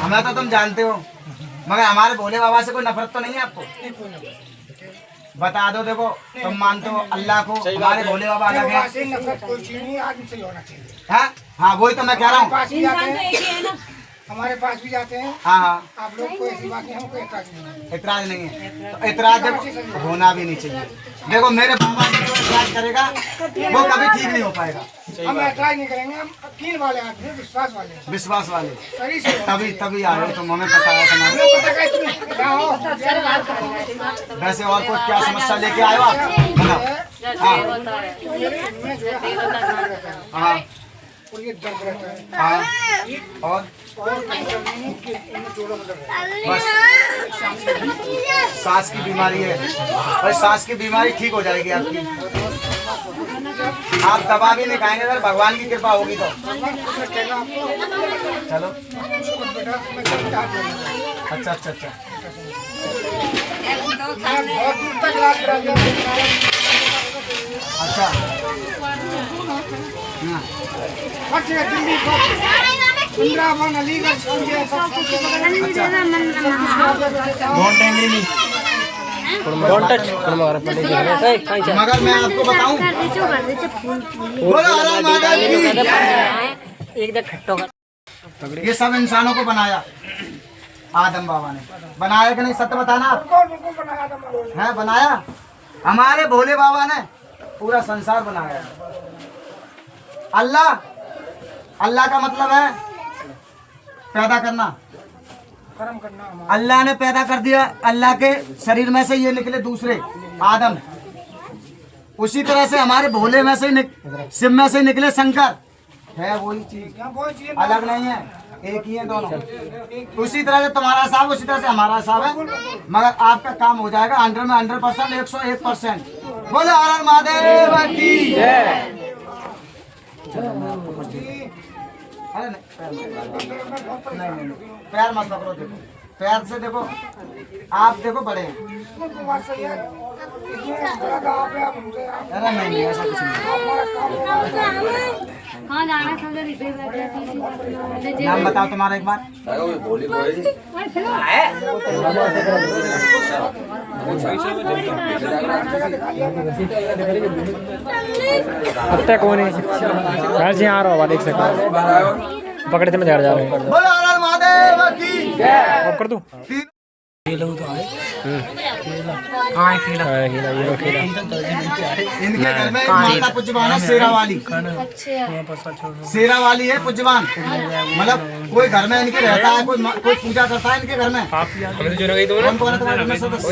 हमें तो तुम जानते हो, मगर हमारे भोले बाबा से कोई नफरत तो नहीं है आपको? बता दो। देखो तुम मानते हो अल्लाह को, हमारे भोले बाबा अलग है। हाँ वही तो मैं कह रहा हूँ। हमारे पास भी जाते हैं। हाँ हाँ, आप लोग को ऐसी बात नहीं, हमको एतराज नहीं है। तो एतराज होना भी नहीं चाहिए। देखो मेरे बाबा से जो एतराज करेगा वो कभी ठीक नहीं हो पाएगा। हम एतराज नहीं करेंगे, हम यकीन वाले आदमी, विश्वास वाले। विश्वास वाले सही से तभी आए हो तुम, हमें पता है तुम्हारे। वैसे और कुछ क्या समस्या लेके आए हो आप? हाँ और ये दर्द रहता है। हाँ और बस सांस की बीमारी है, और सांस की बीमारी ठीक हो जाएगी आपकी। आप दवा भी नहीं खाएंगे अगर भगवान की कृपा होगी तो। चलो अच्छा अच्छा अच्छा। बहुत दूर तक इलाज करा दिया। अच्छा दिल्ली, वृंदावन, अलीगढ़, मगर मैं आपको बताऊं, ये सब इंसानों को बनाया आदम बाबा ने। बनाया कि नहीं? सत्य बताना आप। है बनाया? हमारे भोले बाबा ने पूरा संसार बनाया। अल्लाह का मतलब है पैदा करना, कर्म करना। अल्लाह ने पैदा कर दिया, अल्लाह के शरीर में से ये निकले दूसरे आदम। उसी तरह से हमारे भोले में से शिव में से निकले शंकर। है वही चीज, अलग नहीं है, एक ही है दोनों। उसी तरह से तुम्हारा हिसाब उसी तरह से हमारा हिसाब है, मगर आपका काम हो जाएगा 100% 101%। बोले हर हर महादेव की जय। अरे नहीं, पैर मत पकड़ो। देखो पैर से देखो, आप देखो बड़े हैं। अरे नहीं ऐसा कुछ नहीं। नाम बताओ तुम्हारा एक बार। अब तक कौन है जी? आ रहा हूँ, देख सकते पकड़ते में जा रहे हैं। महादेव की जय। कर दूं इनके घर में माता पूज्यवान है शेरा वाली। शेरा वाली है पूज्यवान, मतलब कोई घर में इनके रहता है, कोई पूजा करता है इनके घर में। कौन कौन है तुम्हारे घर में सदस्य?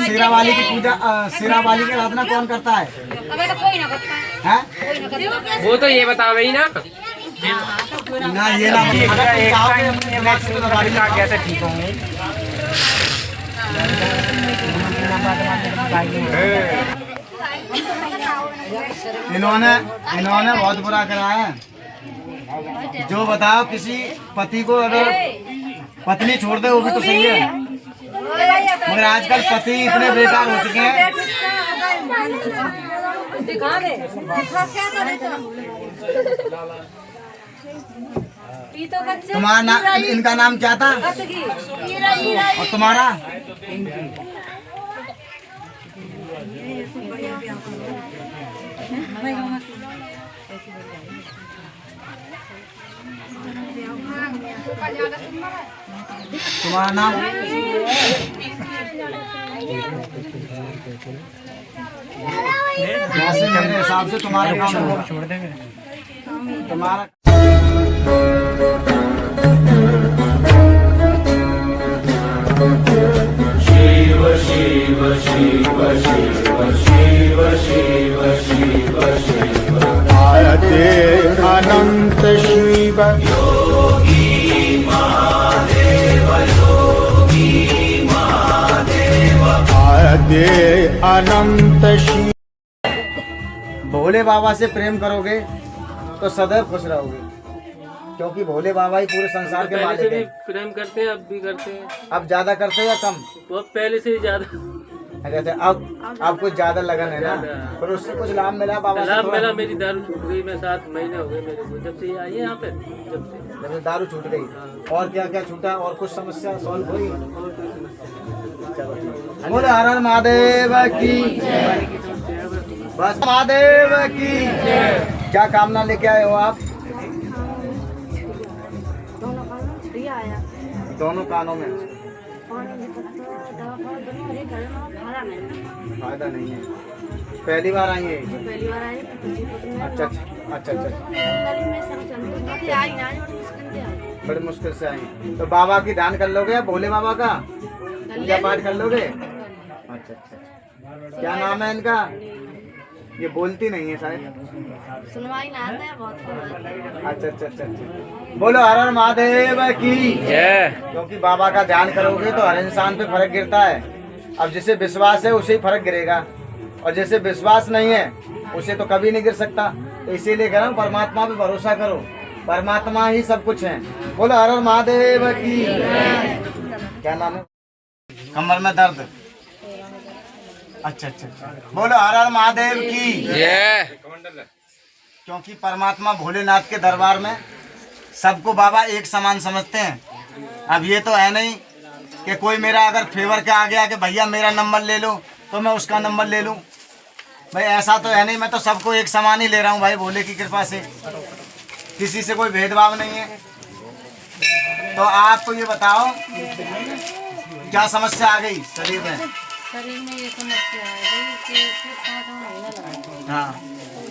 शेरा वाली की पूजा, शेरा वाली की आराधना कौन करता है? वो तो ये बताओ ही ना। ना ये ना कैसे ठीक होंगे? इन्होंने बहुत बुरा करा है। जो बताओ, किसी पति को अगर पत्नी छोड़ दे वो भी तो सही है, मगर आजकल पति इतने बेकार हो चुके हैं। तुम्हारा नाम, इनका नाम क्या था और तुम्हारा? तुम्हारा नाम? जैसे मेरे हिसाब से तुम्हारा काम छोड़ देंगे तुम्हारा। शिव शिव शिव शिव शिव शिव शिव शिव आयते अनंत शिव योगी महादेव आयते अनंत शिव। भोले बाबा से प्रेम करोगे तो सदैव खुश रहोगे। क्योंकि भोले बाबा ही पूरे संसार के मालिक हैं। प्रेम करते हैं, अब भी करते हैं। अब ज्यादा करते हैं या कम? वो पहले से ही ज्यादा। कहते अब कुछ ज्यादा लगन है ना, पर उससे कुछ लाभ मिला बाबा से? लाभ थोड़ा? मिला, मेरी दारू छूट गई। मैं 7 महीने हो गए मेरे को, जब से ये आई है यहाँ पे, जब से दारू छूट गई। और क्या क्या छूटा? और कुछ समस्या सॉल्व हुई? बोले हर हर महादेव की, बस महादेव की। क्या कामना लेके आए हो आप? दोनों कानों में फायदा नहीं है। पहली बार आई है? अच्छा अच्छा अच्छा। बड़ी मुश्किल से आई। तो बाबा की ध्यान कर लोगे? भोले बाबा का पूजा पाठ कर लोगे? अच्छा अच्छा। क्या नाम है इनका? ये बोलती नहीं है शायद। सुनवाई ना आता है बहुत। अच्छा अच्छा अच्छा अच्छा। बोलो हर हर महादेव की जय। क्योंकि बाबा का ध्यान करोगे तो हर इंसान पे फर्क गिरता है। अब जिसे विश्वास है उसे ही फर्क गिरेगा, और जैसे विश्वास नहीं है उसे तो कभी नहीं गिर सकता। तो इसीलिए कह रहा हूँ परमात्मा पे भरोसा करो, परमात्मा ही सब कुछ है। बोलो हर हर महादेव की। क्या नाम है? कमर में दर्द? अच्छा अच्छा अच्छा। बोलो हर हर महादेव की जय। क्योंकि परमात्मा भोलेनाथ के दरबार में सबको बाबा एक समान समझते हैं। अब ये तो है नहीं कि कोई मेरा अगर फेवर के आ गया कि भैया मेरा नंबर ले लो तो मैं उसका नंबर ले लूं। भाई ऐसा तो है नहीं, मैं तो सबको एक समान ही ले रहा हूं भाई, भोले की कृपा से। किसी से कोई भेदभाव नहीं है। तो आप तो ये बताओ क्या समस्या आ गई शरीर में? शरीर में ये समस्या है कि 7 महीना लगा। हाँ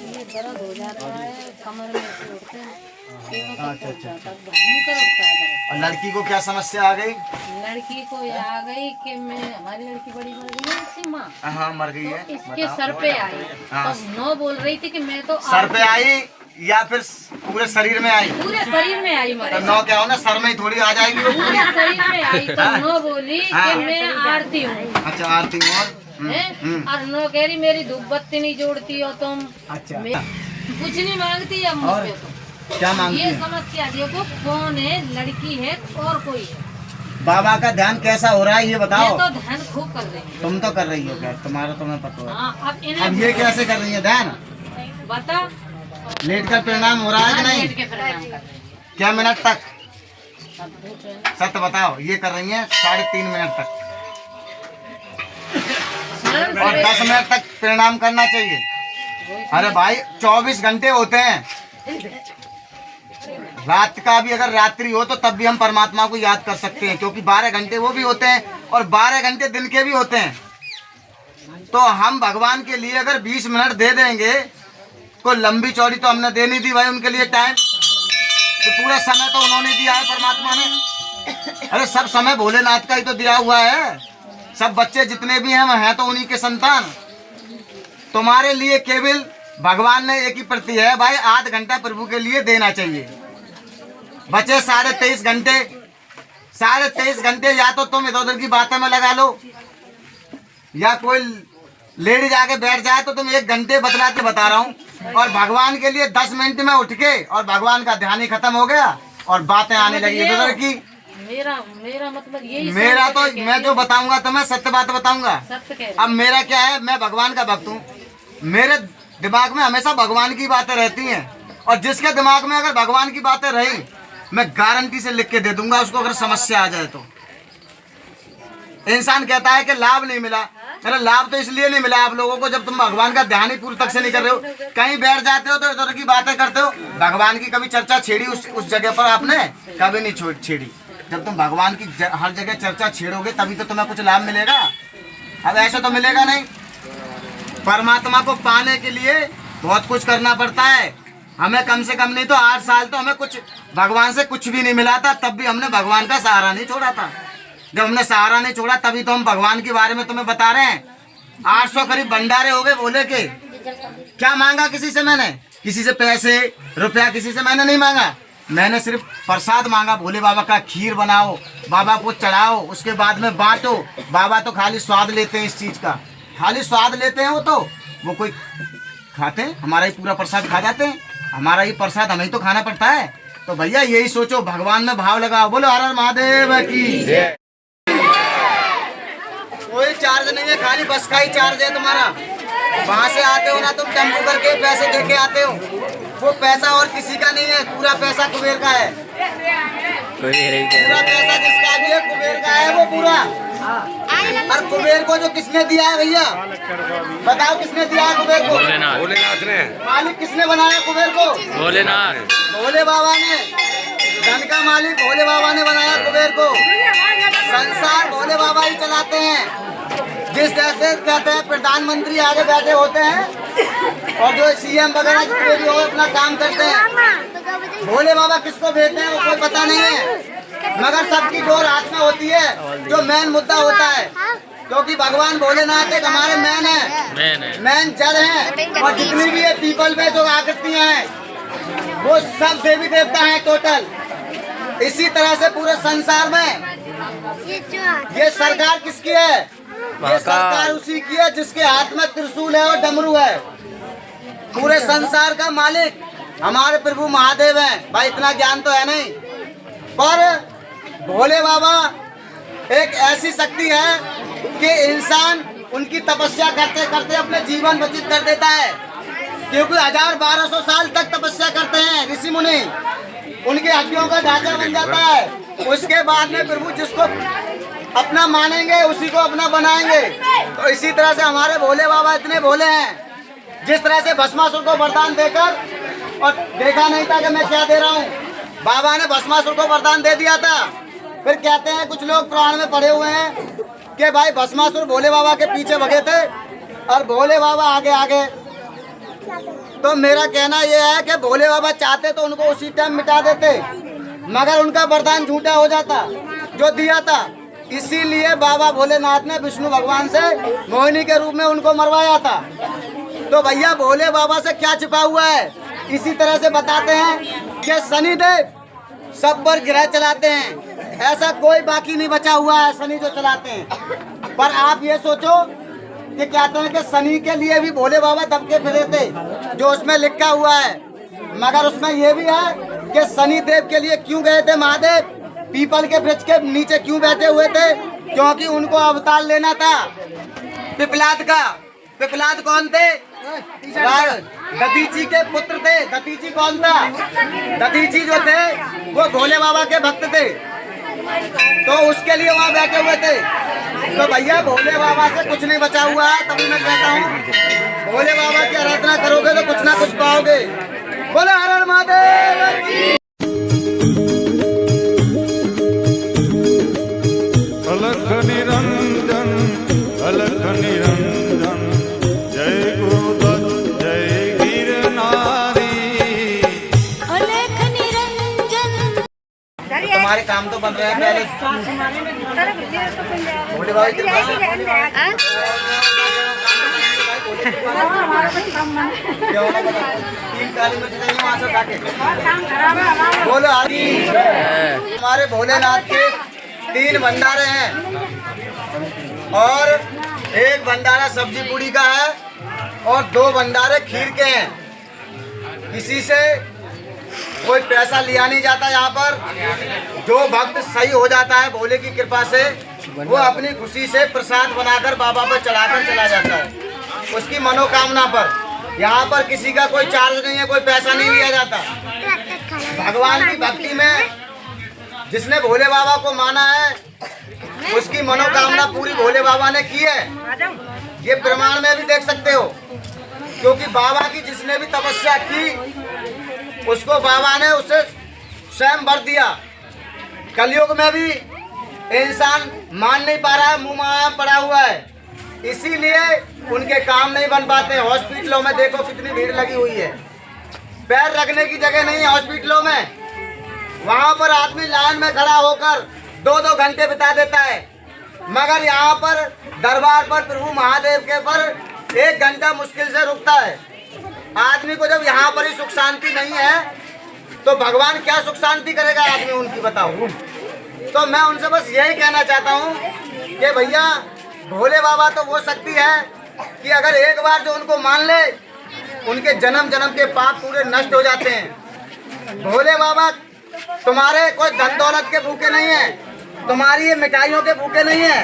ये दर्द हो जाता है, कमर में से उठते हैं। अच्छा अच्छा। भयंकर उठता है दर्द। और लड़की को क्या समस्या आ गई? लड़की को ये आ गई कि हमारी लड़की बड़ी मर गई है इसकी माँ। हाँ मर गई है। इसके सर पे आई हाँ। तो नो बोल रही थी कि मैं तो सर पे आई या फिर पूरे शरीर में आई? पूरे शरीर में आई तो मरे। नौ क्या हो ना, सर में ही थोड़ी आ जाएगी वो पूरी। पूरे शरीर में आई तो हाँ। नो बोली हाँ। कि मैं आरती हूँ। अच्छा आरती और हैं? और नो कह रही मेरी धूप बत्ती नहीं जोड़ती हो तुम। अच्छा। कुछ नहीं मांगती अब मुझे तो। क्या मांगती ये है? समस्या देखो, कौन है, लड़की है और कोई है। बाबा का ध्यान कैसा हो रहा है ये बताओ? मैं तो ध्यान खूब कर रही हूँ। तुम तो कर रही हो, क्या तुम्हारा तुम्हें पता है। हाँ, अब इन्हें अब ये कैसे कर रही है ध्यान? बता। लेट कर परिणाम हो रहा है कि नहीं? लेट के प्रणाम कर। क्या मिनट तक? अब पूछ रहे हैं। सत्य बताओ। ये कर रही है 3.5 मिनट तक, स्मरण और से 10 मिनट तक परिणाम करना चाहिए। अरे भाई 24 घंटे होते हैं। रात का भी अगर रात्रि हो तो तब भी हम परमात्मा को याद कर सकते हैं, क्योंकि 12 घंटे वो भी होते हैं और 12 घंटे दिन के भी होते हैं। तो हम भगवान के लिए अगर 20 मिनट दे देंगे, कोई लंबी चौड़ी तो हमने दे नहीं दी भाई उनके लिए टाइम, तो पूरा समय तो उन्होंने दिया है परमात्मा ने। अरे सब समय भोलेनाथ का ही तो दिया हुआ है। सब बच्चे जितने भी हैं तो उन्हीं के संतान। तुम्हारे लिए केवल भगवान ने एक ही प्रति है भाई, आध घंटा प्रभु के लिए देना चाहिए। बचे 23.5 घंटे, 23.5 घंटे या तो तुम इधर उधर की बातों में लगा लो, या कोई लेडीज आके बैठ जाए तो तुम 1 घंटे बतला के बता रहा हूँ। और भगवान के लिए 10 मिनट में उठ के और भगवान का ध्यान ही खत्म हो गया और बातें आने लगी इधर उधर की। मेरा मतलब यही। मेरा तो मैं जो बताऊंगा तो मैं सत्य बात बताऊंगा। सत्य कह रही। अब मेरा क्या है, मैं भगवान का भक्त हूँ। मेरे दिमाग में हमेशा भगवान की बातें रहती हैं, और जिसके दिमाग में अगर भगवान की बातें रही, मैं गारंटी से लिख के दे दूंगा उसको अगर समस्या आ जाए तो। इंसान कहता है कि लाभ नहीं मिला। अरे लाभ तो इसलिए नहीं मिला आप लोगों को, जब तुम भगवान का ध्यान ही पूरी तक से नहीं कर रहे हो, कहीं बैठ जाते हो तो इधर की बातें करते हो। भगवान की कभी चर्चा छेड़ी उस जगह पर आपने? कभी नहीं छेड़ी। जब तुम भगवान की हर जगह चर्चा छेड़ोगे तभी तो तुम्हें कुछ लाभ मिलेगा। अब ऐसा तो मिलेगा नहीं। परमात्मा को पाने के लिए बहुत कुछ करना पड़ता है। हमें कम से कम नहीं तो 8 साल तो हमें कुछ भगवान से कुछ भी नहीं मिला था, तब भी हमने भगवान का सहारा नहीं छोड़ा था। जब हमने सहारा नहीं छोड़ा तभी तो हम भगवान के बारे में तुम्हें बता रहे हैं। 800 करीब भंडारे हो गए भोले के। क्या मांगा किसी से? मैंने किसी से पैसे रुपया किसी से मैंने नहीं मांगा। मैंने सिर्फ प्रसाद मांगा। भोले बाबा का खीर बनाओ, बाबा को चढ़ाओ, उसके बाद में बांटो। बाबा तो खाली स्वाद लेते हैं इस चीज़ का, खाली स्वाद लेते हैं। वो कोई खाते हैं? हमारा ही पूरा प्रसाद खा जाते हैं। हमारा ही प्रसाद हमें ही तो खाना पड़ता है। तो भैया यही सोचो, भगवान में भाव लगाओ, बोलो हर हर महादेव की। कोई चार्ज नहीं है, खाली बस का ही चार्ज है तुम्हारा। वहाँ से आते हो ना तुम टेम्पो करके पैसे दे के आते हो, वो पैसा और किसी का नहीं है, पूरा पैसा कुबेर का है। पूरा पैसा जिसका भी है कुबेर का है वो पूरा। और कुबेर को जो किसने दिया है भैया, बताओ किसने दिया है कुबेर को? भोलेनाथ ने। मालिक किसने बनाया कुबेर को? भोलेनाथ। भोले बाबा ने। धन का मालिक भोले बाबा ने बनाया कुबेर को। संसार भोले बाबा ही चलाते हैं। जिस जैसे कहते हैं प्रधानमंत्री आगे बैठे होते हैं और जो सीएम वगैरह जितने भी हो अपना काम करते हैं, भोले बाबा किसको भेजते हैं वो कोई पता नहीं है, मगर सबकी डोर हाथ में होती है। जो मेन मुद्दा होता है, क्योंकि भगवान भोलेनाथ एक हमारे मेन जड़ हैं, और जितनी भी ये पीपल में जो आकृतियाँ हैं वो सब देवी देवता हैं टोटल। इसी तरह से पूरे संसार में ये सरकार किसकी है? ये सरकार उसी की है जिसके हाथ में त्रिशूल है और डमरू है। पूरे संसार का मालिक हमारे प्रभु महादेव हैं। भाई इतना ज्ञान तो है नहीं, पर भोले बाबा एक ऐसी शक्ति है कि इंसान उनकी तपस्या करते करते अपने जीवन व्यतीत कर देता है। क्योंकि 1000-1200 साल तक तपस्या करते हैं ऋषि मुनि, उनकी हड्डियों का ढांचा बन जाता है। उसके बाद में प्रभु जिसको अपना मानेंगे उसी को अपना बनाएंगे। तो इसी तरह से हमारे भोले बाबा इतने भोले हैं, जिस तरह से भस्मासुर को वरदान देकर, और देखा नहीं था कि मैं क्या दे रहा हूँ, बाबा ने भस्मासुर को वरदान दे दिया था। फिर कहते हैं कुछ लोग पुराण में पढ़े हुए हैं कि भाई भस्मासुर भोले बाबा के पीछे भगे थे और भोले बाबा आगे आगे। तो मेरा कहना यह है कि भोले बाबा चाहते तो उनको उसी टाइम मिटा देते, मगर उनका वरदान झूठा हो जाता जो दिया था। इसीलिए बाबा भोलेनाथ ने विष्णु भगवान से मोहिनी के रूप में उनको मरवाया था। तो भैया भोले बाबा से क्या छिपा हुआ है, इसी तरह से बताते हैं कि शनिदेव सब पर ग्रह चलाते हैं, ऐसा कोई बाकी नहीं बचा हुआ है शनि जो चलाते हैं। पर आप ये सोचो कि कहते हैं कि शनि के लिए भी भोले बाबा दबके फिरे थे, जो उसमें लिखा हुआ है। मगर उसमें यह भी है कि शनि देव के लिए क्यों गए थे महादेव, पीपल के वृक्ष के नीचे क्यों बैठे हुए थे? क्योंकि उनको अवतार लेना था पिपलाद का। पिपलाद कौन थे? दधीची के पुत्र थे। दधीची कौन था? दधीची जो थे वो भोले बाबा के भक्त थे, तो उसके लिए वहाँ बैठे हुए थे। तो भैया भोले बाबा से कुछ नहीं बचा हुआ है, तभी मैं कहता हूँ भोले बाबा की आराधना करोगे तो कुछ ना कुछ पाओगे। बोले हर हर महादेव। अलख निरंजन अलख निरंजन जय गुरुदत्त जय गिरनारी अलख निरंजन। तुम्हारे काम तो बन रहे हैं पहले भोले बाबा की कृपा से। बोलो हमारे भोलेनाथ के 3 भंडारे हैं, और एक भंडारा सब्जी पूड़ी का है और 2 भंडारे खीर के हैं। किसी से कोई पैसा लिया नहीं जाता यहाँ पर। जो भक्त सही हो जाता है भोले की कृपा से, वो अपनी खुशी से प्रसाद बनाकर बाबा पर चढ़ाकर चला जाता है उसकी मनोकामना पर। यहाँ पर किसी का कोई चार्ज नहीं है, कोई पैसा नहीं लिया जाता। भगवान की भक्ति में जिसने भोले बाबा को माना है उसकी मनोकामना पूरी भोले बाबा ने की है। ये प्रमाण में भी देख सकते हो, क्योंकि बाबा की जिसने भी तपस्या की उसको बाबा ने उसे स्वयं वर दिया। कलयुग में भी इंसान मान नहीं पा रहा है, मुंह माया पड़ा हुआ है, इसीलिए उनके काम नहीं बन पाते। हॉस्पिटलों में देखो कितनी भीड़ लगी हुई है, पैर रखने की जगह नहीं है हॉस्पिटलों में। वहाँ पर आदमी लाइन में खड़ा होकर 2-2 घंटे बिता देता है, मगर यहाँ पर दरबार पर प्रभु महादेव के पर 1 घंटा मुश्किल से रुकता है। आदमी को जब यहाँ पर ही सुख शांति नहीं है तो भगवान क्या सुख शांति करेगा आदमी उनकी, बताओ। तो मैं उनसे बस यही कहना चाहता हूँ कि भैया भोले बाबा तो वो शक्ति है कि अगर एक बार जो उनको मान ले, उनके जन्म जन्म के पाप पूरे नष्ट हो जाते हैं। भोले बाबा तुम्हारे कोई धन दौलत के भूखे नहीं है, तुम्हारी ये मिठाइयों के भूखे नहीं है,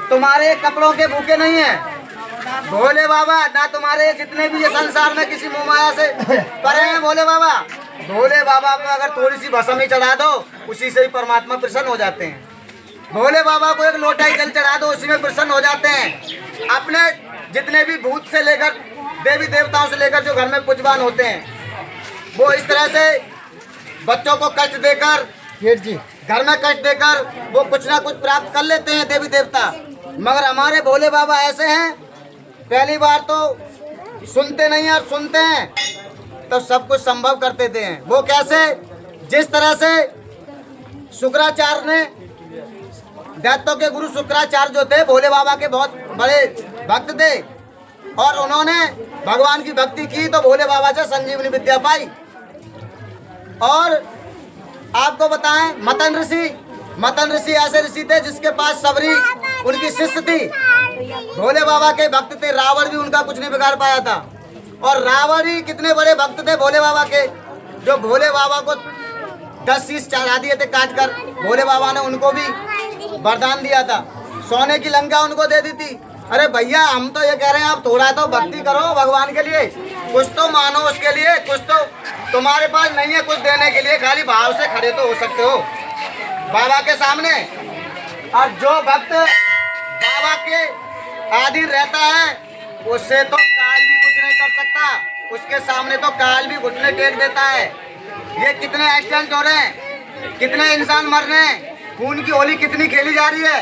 तुम्हारे कपड़ों के भूखे नहीं है। भोले बाबा ना तुम्हारे जितने भी ये संसार में किसी मोह माया से परे हैं भोले बाबा। भोले बाबा को अगर थोड़ी सी भस्म ही चढ़ा दो, उसी से ही परमात्मा प्रसन्न हो जाते हैं। भोले बाबा को एक लोटा ही जल चढ़ा दो, उसी में प्रसन्न हो जाते हैं। अपने जितने भी भूत से लेकर देवी देवताओं से लेकर जो घर में पूजवान होते हैं, वो इस तरह से बच्चों को कष्ट देकर, घर में कष्ट देकर वो कुछ ना कुछ प्राप्त कर लेते हैं देवी देवता। मगर हमारे भोले बाबा ऐसे हैं, पहली बार तो सुनते नहीं और सुनते हैं तो सब कुछ संभव कर देते हैं। वो कैसे? जिस तरह से शुक्राचार्य ने, दैत्यों के गुरु शुक्राचार्य जो थे भोले बाबा के बहुत बड़े भक्त थे, और उन्होंने भगवान की भक्ति की तो भोले बाबा से संजीवनी विद्या पाई। और आपको बताएं, मतन ऋषि ऐसे ऋषि थे जिसके पास सबरी उनकी शिष्य थी, भोले बाबा के भक्त थे। रावण भी उनका कुछ नहीं बिगाड़ पाया था। और रावण ही कितने बड़े भक्त थे भोले बाबा के, जो भोले बाबा को 10 शीश चढ़ा दिए थे काट कर। भोले बाबा ने उनको भी वरदान दिया था, सोने की लंका उनको दे दी थी। अरे भैया, हम तो ये कह रहे हैं आप थोड़ा तो भक्ति करो भगवान के लिए, कुछ तो मानो उसके लिए। कुछ तो तुम्हारे पास नहीं है कुछ देने के लिए, खाली भाव से खड़े तो हो सकते हो बाबा के सामने। और जो भक्त बाबा के अधीन रहता है उससे तो काल भी कुछ नहीं कर सकता, उसके सामने तो काल भी घुटने टेक देता है। ये कितने एक्सीडेंट हो रहे हैं, कितने इंसान मर रहे हैं, खून की होली कितनी खेली जा रही है।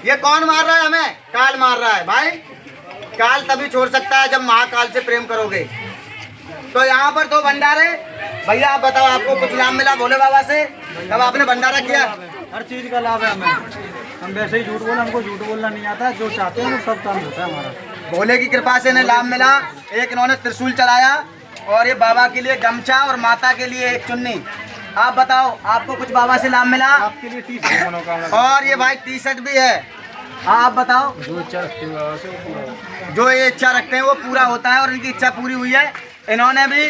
ये कौन मार रहा है? हमें काल मार रहा है भाई। काल तभी छोड़ सकता है जब महाकाल से प्रेम करोगे। तो यहाँ पर 2 भंडारे। भैया आप बताओ, आपको कुछ लाभ मिला भोले बाबा से? तब आपने भंडारा किया? हर चीज़ का लाभ है हमें। हम वैसे ही झूठ बोले, हमको झूठ बोलना नहीं आता। जो चाहते हैं वो सब काम होता है हमारा। भोले की कृपा से इन्हें लाभ मिला। एक इन्होंने त्रिशूल चढ़ाया, और ये बाबा के लिए गमछा और माता के लिए एक चुन्नी। आप बताओ, आपको कुछ बाबा से लाभ मिला? आपके लिए टी-शर्ट मनोकामना। और ये भाई टी-शर्ट भी है। आप बताओ, जो इच्छा रखते हैं बाबा से वो पूरा होता है। जो ये इच्छा रखते हैं वो पूरा होता है, और इनकी इच्छा पूरी हुई है। इन्होंने भी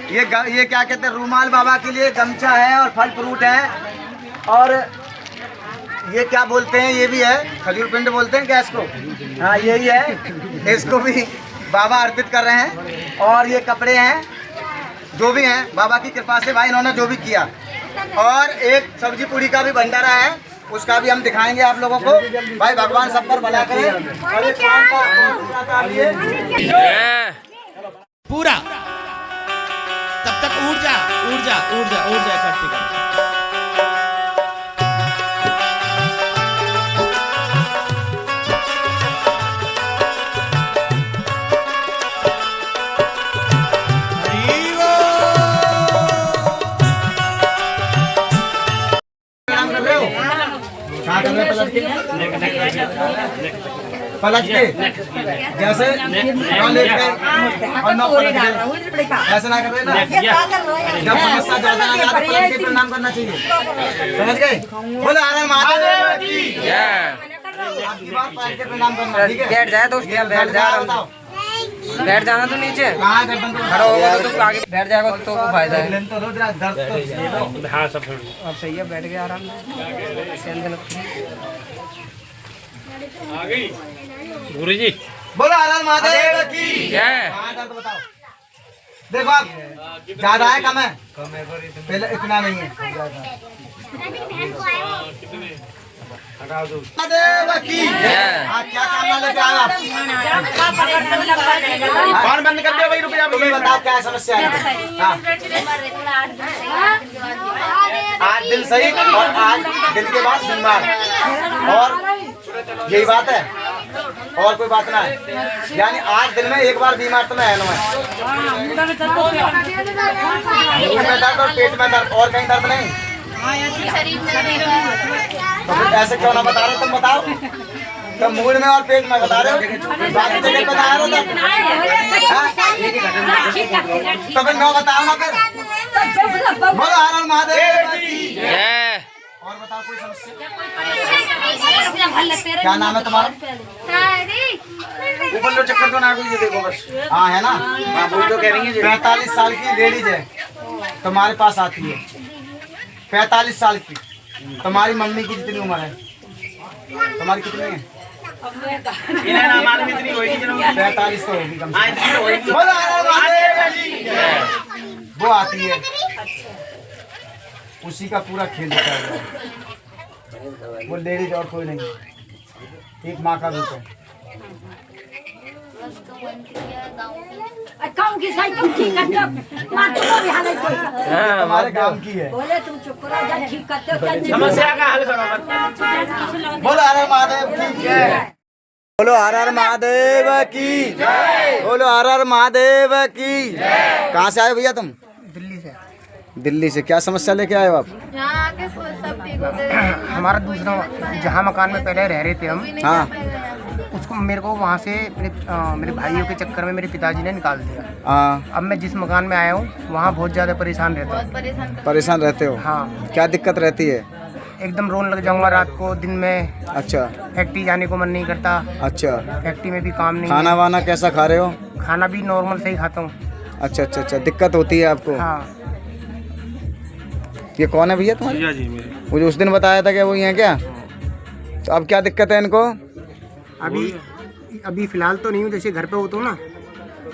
ये क्या कहते हैं, रूमाल बाबा के लिए, गमछा है और फल फ्रूट है, और ये क्या बोलते हैं, ये भी है, खजूर पिंड बोलते हैं क्या इसको? हाँ यही है, इसको भी बाबा अर्पित कर रहे हैं। और ये कपड़े हैं, जो भी हैं बाबा की कृपा से भाई इन्होंने जो भी किया। और एक सब्जी पूरी का भी भंडारा है, उसका भी हम दिखाएंगे आप लोगों को। भाई भगवान सब पर भला करे। और एक पान का पूरा तब तक ऊर्जा इकट्ठी कर। पलट के जैसे और नौ पलट के ऐसे ना कर रहे ना। जब समस्या ज्यादा आ जाए तो पलट के प्रणाम करना चाहिए, समझ गए? बोलो हर हर महादेव की जय। आपकी बात पलट के प्रणाम करना, ठीक है? बैठ जाए दोस्त, बैठ जाए। बताओ, बैठ जाना तो नीचे, कहाँ गर्दन तो खड़ा होगा तो आगे बैठ जाएगा तो फायदा है। तो रो जरा, दर्द तो हाँ सब अब सही है, बैठ गया आराम से। गुरु जी बोलो हर हर महादेव की जय। कहाँ दर्द बताओ। देखो आप, ज्यादा है कम है? पहले इतना नहीं है। महादेव की जय। आज क्या काम लेके आए आप? कौन बंद कर दिया भाई? रुपया बताओ क्या समस्या है? हाँ 8 दिन सही, और आज दिन के बाद बीमार, और यही बात है, और कोई बात ना है। यानी 8 दिन में एक बार बीमार तो मैं मुंह में दर्द और पेट में दर्द, और कहीं दर्द नहीं। तो फिर ऐसे क्यों ना बता रहे? तुम बताओ, तुम मूड में और पेट में बता रहे हो, बाकी जगह बता रहे हो। तो फिर नौ बताओ ना फिर। बोलो हर हर महादेव की जय। और बताओ कोई समस्या? क्या नाम है तुम्हारा? ऊपर लो चक्कर तो ना कोई, ये देखो बस। हाँ है ना? हाँ वही तो कह रही है। 45 साल की लेडीज है तुम्हारे पास आती है, 45 साल की। तुम्हारी मम्मी की कितनी उम्र है? तुम्हारी कितनी है? 45 तो होगी कम से कम। बोलो हर हर महादेव। वो आती है, उसी का पूरा खेल दिखा है। वो लेडीज और कोई नहीं, एक माँ का रूप है। गाँव की साइड तुम ठीक करते हो, माँ तुम भी हालत कोई हमारे गांव की है। बोले तुम चुप करो, जा ठीक करते हो। समस्या का हल करो। बोलो हर हर महादेव की जय। बोलो हर हर महादेव की जय। बोलो हर हर महादेव की जय। कहाँ से आए भैया तुम? दिल्ली से। दिल्ली से। क्या समस्या लेके आए हो आप? यहाँ आके सब ठीक हो गए। हमारा दूसरा, जहाँ मकान में पहले रह रहे थे हम, हाँ उसको मेरे को वहाँ से मेरे भाइयों के चक्कर में मेरे पिताजी ने निकाल दिया। हाँ। अब मैं जिस मकान में आया हूँ वहाँ बहुत ज़्यादा परेशान रहता हूँ। परेशान रहते हो? हाँ। क्या दिक्कत रहती है? एकदम रोने लग जाऊँगा रात को, दिन में। अच्छा। फैक्ट्री जाने को मन नहीं करता। अच्छा। फैक्ट्री में भी काम नहीं। खाना वाना कैसा खा रहे हो? खाना भी नॉर्मल से ही खाता हूँ। अच्छा अच्छा अच्छा, दिक्कत होती है आपको? हाँ। ये कौन है भैया तुम्हारे? मुझे उस दिन बताया था कि वो यहाँ क्या, तो अब क्या दिक्कत है इनको? अभी फिलहाल तो नहीं हूँ, जैसे घर पे होता हूँ ना,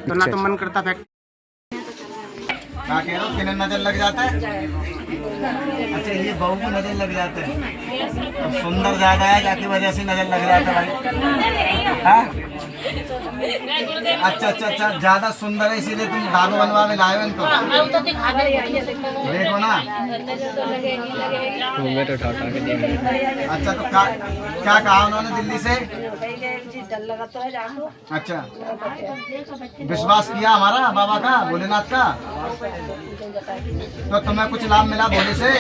तो ना तो मन करता फैक्ट्री। क्या कह रहे हो? किन्हें नजर लग जाता है? अच्छा, ये बहू को नजर लग जाता है। तो सुंदर ज्यादा है, जाकी वजह से नजर लग जाता है भाई। हाँ? अच्छा अच्छा अच्छा, ज्यादा सुंदर है इसीलिए तुम दारू बनवा में लाए हो इनको। देखो ना। अच्छा, तो क्या कहा उन्होंने दिल्ली से? अच्छा, विश्वास किया हमारा बाबा का, भोलेनाथ का, तो तुम्हें कुछ लाभ मिला भोले से?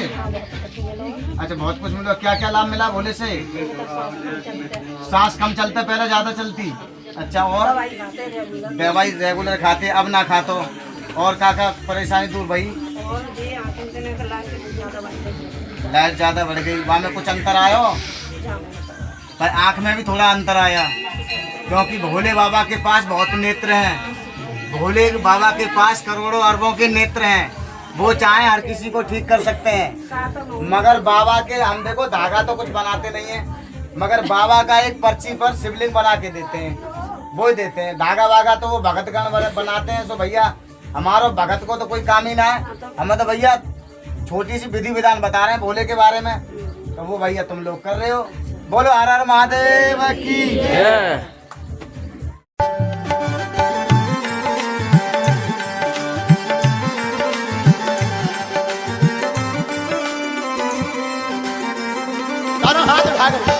अच्छा, बहुत कुछ मिला। क्या क्या लाभ मिला भोले से? सांस कम चलता, पहले ज्यादा चलती। अच्छा, और दवाई रेगुलर खाते, अब ना खातो। और क्या परेशानी दूर भाई? लाइट ज्यादा बढ़ गई, वहाँ में कुछ अंतर आया हो? पर आँख में भी थोड़ा अंतर आया, क्योंकि भोले बाबा के पास बहुत नेत्र हैं। भोले बाबा के पास करोड़ों अरबों के नेत्र हैं। वो चाहे हर किसी को ठीक कर सकते हैं, मगर बाबा के, हम देखो धागा तो कुछ बनाते नहीं है, मगर बाबा का एक पर्ची पर शिवलिंग बना के देते हैं, वो ही देते हैं। धागा वागा तो वो भगतगण बनाते हैं। सो भैया हमारो भगत को तो कोई काम ही ना है, हमें तो भैया छोटी सी विधि विधान बता रहे हैं भोले के बारे में, तो वो भैया तुम लोग कर रहे हो। बोलो हर हर महादेव की जय। हाथ उठा कर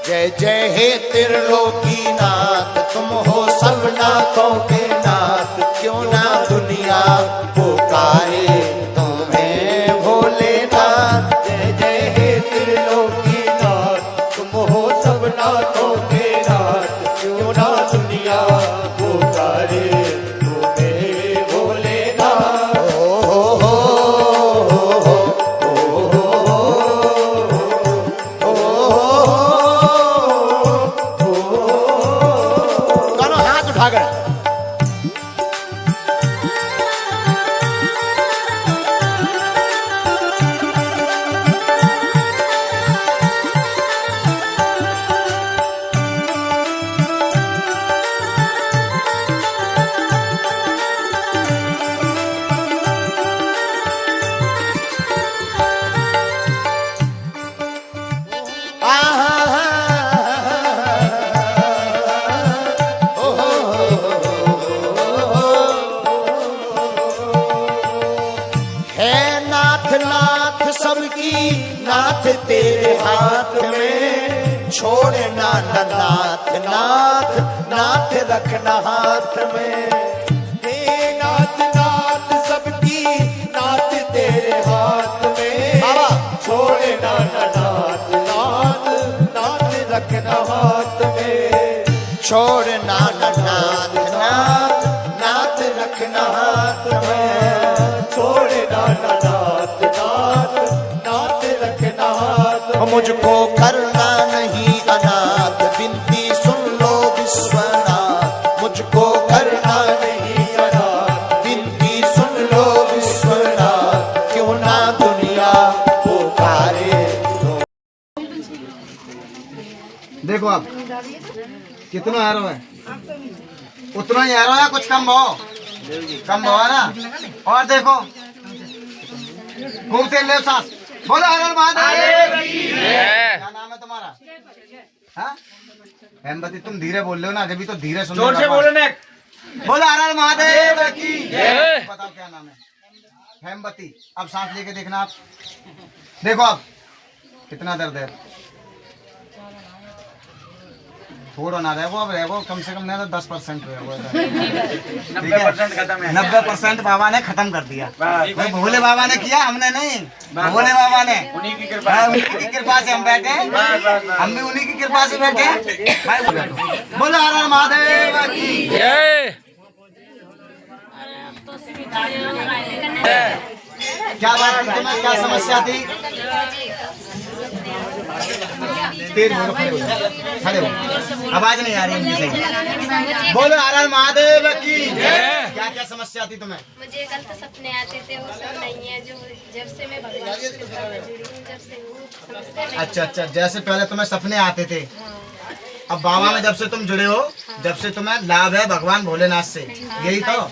जय जय हे त्रिलोकीनाथ, तुम हो सब नाथों के नाथ। क्यों ना दुनिया पुकारे तुम्हें भोलेनाथ। जय जय हे त्रिलोकीनाथ, तुम हो सब नाथों के नाथ। क्यों ना दुनिया पुकारे तुम्हें भोलेनाथ। हो हो नाथ तेरे हाथ में, छोड़ना न नाथ नाथ नाथ रखना हाथ में। हे नाथ नाथ सबकी नाथ तेरे हाथ में, छोड़ना न नाथ नाथ नाथ रखना हाथ में। छोड़ना न नाथ नाथ नाथ रखना हाथ में। मुझको करना नहीं अनाथ, बिनती सुन लो विश्वनाथ। मुझको करना नहीं अनाथ, बिनती सुन लो विश्वनाथ। क्यों ना दुनिया पुकारे। देखो आप कितना एरो है, उतना ही एरो है, कुछ कम भाव, कम भाव है ना। और देखो घूमते ले सांस, बोलो हर हर महादेव। क्या नाम है तुम्हारा? हाँ हेमवती, तुम धीरे बोल रहे हो ना, अभी तो धीरे सुनो, जोर से बोलो ना। बोलो हर हर महादेव की। बताओ क्या नाम है? हेमवती। अब सांस लेके देखना आप, देखो अब कितना दर्द है। थोड़ा ना रहो, अब रहो कम से कम नहीं तो 10% रहो। 90% खत्म है। 90% बाबा ने खत्म कर दिया। भाई भोले बाबा ने किया, हमने नहीं, भोले बाबा ने। उन्हीं की कृपा से हम बैठे हैं, हम भी उन्हीं की कृपा से बैठे हैं। भाई बोलो हर हर महादेव की जय। क्या बात थी तुम्हें, क्या समस्या थी? तेज बोलो, खड़े हो, आवाज नहीं आ रही उनकी सही। बोलो हर हर महादेव की। क्या क्या समस्या थी तुम्हें? मुझे गलत सपने आते थे, वो सब नहीं है। जो जब से मैं भगवान के साथ जुड़ी हूँ, जब से वो समस्या नहीं। अच्छा, जैसे पहले तुम्हें सपने आते थे, अब बाबा में जब से तुम जुड़े हो, जब से तुम्हें लाभ है भगवान भोलेनाथ से, यही तो।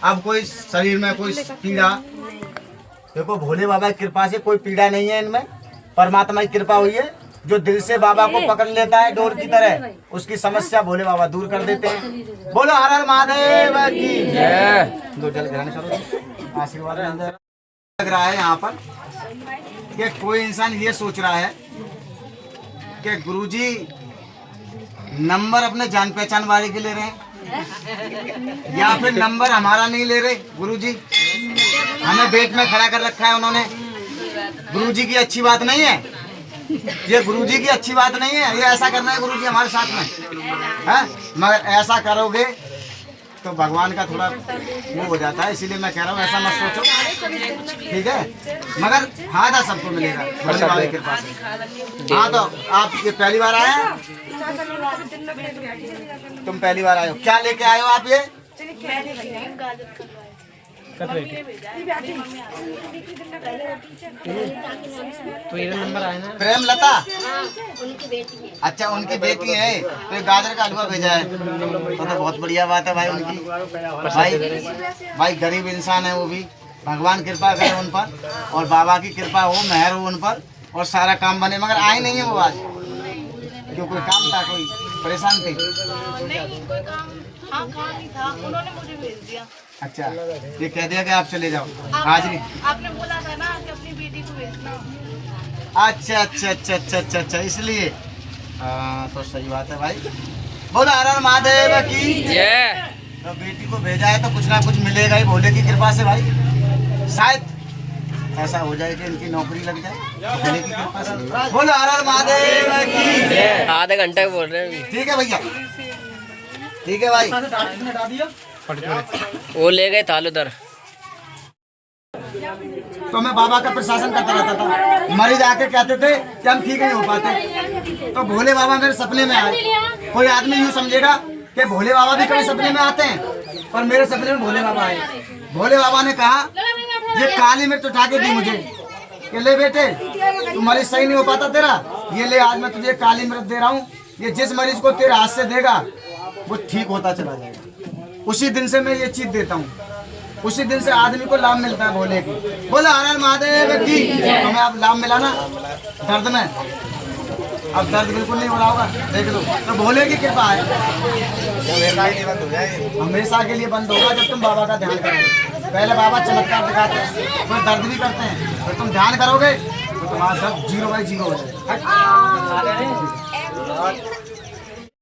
अब कोई शरीर में कोई पीड़ा, देखो भोले बाबा की कृपा से कोई पीड़ा नहीं है इनमें, परमात्मा की कृपा हुई है। जो दिल से बाबा को पकड़ लेता है डोर की तरह, उसकी समस्या भोले बाबा दूर कर देते हैं। बोलो हर हर महादेव की जय। दो जल ग्रहण करो, आशीर्वाद लग रहा है यहाँ पर कि कोई इंसान ये सोच रहा है कि गुरुजी नंबर अपने जान पहचान वाले के ले रहे हैं, या फिर नंबर हमारा नहीं ले रहे। गुरुजी हमें बेट में खड़ा कर रखा है उन्होंने। गुरुजी की अच्छी बात नहीं है ये, गुरुजी की अच्छी बात नहीं है ये। ऐसा करना है गुरुजी हमारे साथ में है, मगर ऐसा करोगे तो भगवान का थोड़ा वो हो जाता है, इसीलिए मैं कह रहा हूँ ऐसा मत सोचो, ठीक है। मगर फायदा सबको मिलेगा भोले बाबा की कृपा से। हाँ, तो आप ये पहली बार आए हैं? तुम पहली बार आए हो, क्या लेके आए हो आप? ये तो ये नंबर आया ना, प्रेम लता। उनकी बेटी है। अच्छा, उनकी बेटी है, तो ये गाजर का हलवा भेजा है, तो बहुत बढ़िया बात है भाई उनकी। भाई गरीब इंसान है वो भी, भगवान कृपा करे उन पर, और बाबा की कृपा हो, मेहर हो उन पर, और सारा काम बने। मगर आए नहीं है वो आज, क्यों कोई काम था, कोई परेशान थे? नहीं, कोई काम नहीं था, उन्होंने मुझे भेज दिया। अच्छा, ये कह दिया कि आप चले जाओ आज नहीं? आपने बोला था ना कि अपनी बेटी को भेजना। अच्छा, इसलिए तो सही बात है भाई। बोलो हर हर महादेव की जय। तो बेटी को भेजा है तो कुछ ना कुछ मिलेगा ही भोले की कृपा से भाई। शायद ऐसा हो जाए कि इनकी नौकरी लग जाए भोले की कृपा से। बोलो हर हर महादेव की जय। आधे घंटे बोल रहे हैं। ठीक है भैया, ठीक है भाई। वो ले गए थाल उधर। तो मैं बाबा का प्रशासन करता रहता था, मरीज आके कहते थे कि हम ठीक नहीं हो पाते, तो भोले बाबा मेरे सपने में आए। कोई आदमी यूँ समझेगा कि भोले बाबा भी कभी सपने में आते हैं, पर मेरे सपने में भोले बाबा आए। भोले बाबा ने कहा ये काली मिर्च उठा के दी मुझे कि ले बेटे, तू मरीज सही नहीं हो पाता तेरा, ये ले आज मैं तुझे काली मिर्च दे रहा हूँ, ये जिस मरीज को तेरे हाथ से देगा वो ठीक होता चला जाएगा। उसी दिन से मैं ये चीज देता हूँ, उसी दिन से आदमी को लाभ मिलता है भोले की। बोला हर हर महादेव की। तुम्हें अब लाभ मिला ना दर्द में, अब दर्द बिल्कुल नहीं हो रहा होगा, देख लो। तो भोले की कृपा है, हमेशा के लिए बंद होगा जब तुम बाबा का ध्यान करोगे। पहले बाबा चमत्कार दिखाते हैं, फिर दर्द भी करते हैं, फिर तुम ध्यान करोगे तो तुम्हारा दर्द 0/0 हो जाएगा।